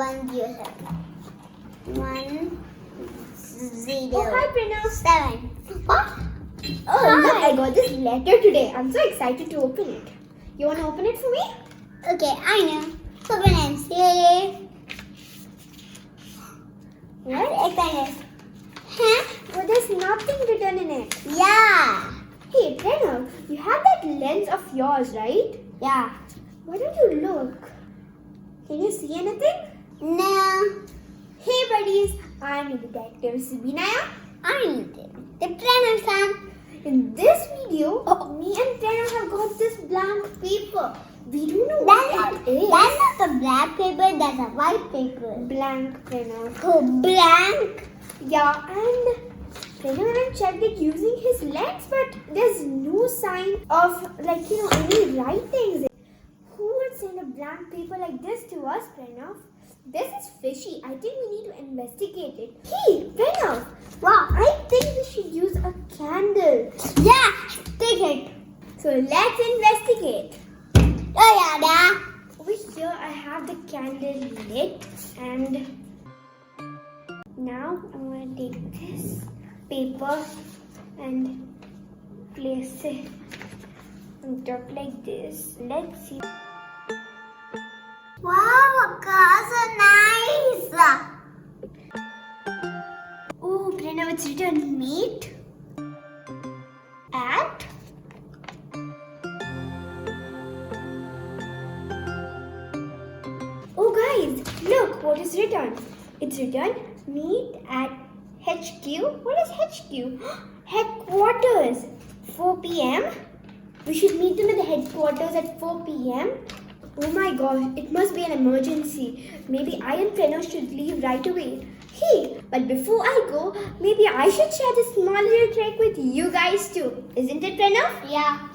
107. 1 0. Oh, hi Pranav. 7. What? Oh, look, I got this letter today. I'm so excited to open it. You want to open it for me? Okay, I know. Open and see. What? Excited. Huh? Well, there's nothing written in it. Yeah. Hey, Pranav, you have that lens of yours, right? Yeah. Why don't you look? Can you see anything? No. Hey, buddies. I'm Detective Subi. I'm the Pranav son. In this video, me and Pranav have got this blank paper. We don't know That's what it is. not a black paper, that's a white paper. Blank, Pranav. Oh, blank. Yeah, and Pranav and I checked it using his lens, but there's no sign of any writings. Who would send a blank paper like this to us, Pranav? This is fishy. I think we need to investigate it. Hey, Pranav! Wow. I think we should use a candle. Yeah, take it. So let's investigate. Oh, yeah. Over here I have the candle lit, and now I'm going to take this paper and place it on top like this. Let's see. Wow, cars are nice. Oh, Pranav, it's written meet at Oh guys, look what is written. It's written meet at HQ. What is HQ? Headquarters. 4 p.m. We should meet them at the headquarters at 4 p.m. Oh my gosh, it must be an emergency. Maybe I and Pranav should leave right away. Hey, but before I go, maybe I should share this small little trick with you guys too. Isn't it, Pranav? Yeah.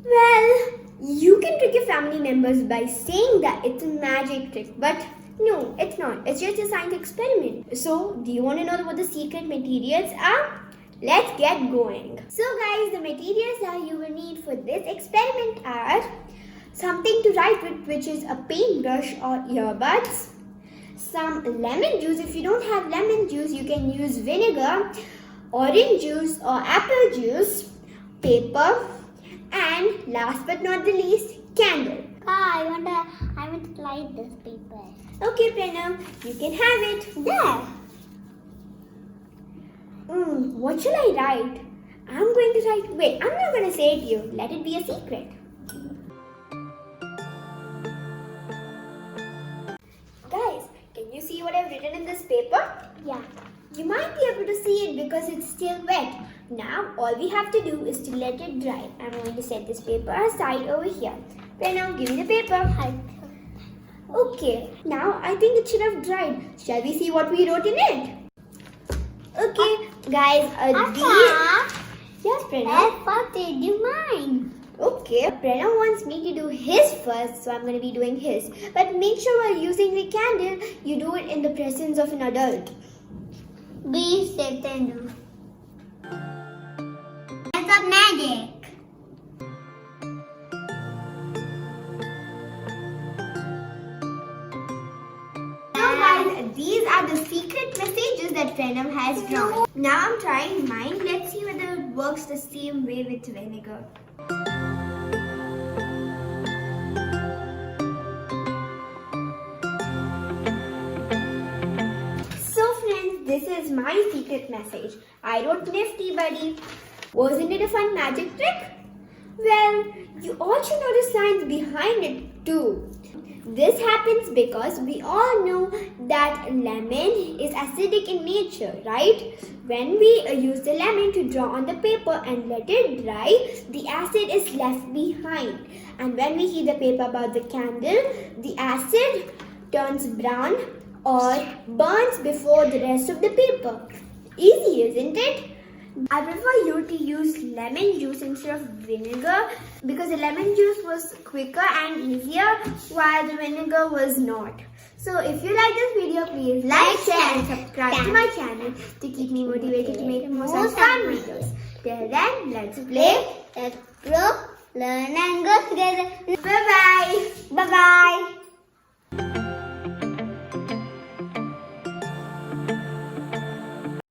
Well, you can trick your family members by saying that it's a magic trick, but no, it's not. It's just a science experiment. So, do you want to know what the secret materials are? Let's get going. So guys, the materials that you will need for this experiment are something to write with, which is a paintbrush or earbuds, some lemon juice. If you don't have lemon juice, you can use vinegar, orange juice or apple juice, paper, and last but not the least, candle. I want to light this paper. Okay, Pranav, you can have it. There. What shall I write? I'm going to write. Wait, I'm not going to say it to you. Let it be a secret. Guys, can you see what I've written in this paper? Yeah. You might be able to see it because it's still wet. Now, all we have to do is to let it dry. I'm going to set this paper aside over here. Pranav, give me the paper. Okay, now I think it should have dried. Shall we see what we wrote in it? Okay, guys, Yes, Pranav. What did you mind? Okay, Pranav wants me to do his first, so I'm going to be doing his. But make sure while using the candle, you do it in the presence of an adult. Be safe and do. It's a magic. So guys, these are the secret messages that Pranav has drawn. Now I'm trying mine. Let's see whether it works the same way with vinegar. So friends, this is my secret message. I wrote nifty buddy. Wasn't it a fun magic trick? Well, you all should know the science behind it too. This happens because we all know that lemon is acidic in nature, right? When we use the lemon to draw on the paper and let it dry, the acid is left behind. And when we heat the paper above the candle, the acid turns brown or burns before the rest of the paper. Easy, isn't it? I prefer you to use lemon juice instead of vinegar because the lemon juice was quicker and easier while the vinegar was not. So if you like this video, please like, share and subscribe to my channel to keep me motivated to make more such fun videos. Till then, let's play, Let's grow, learn and go together. Bye-bye. Bye-bye.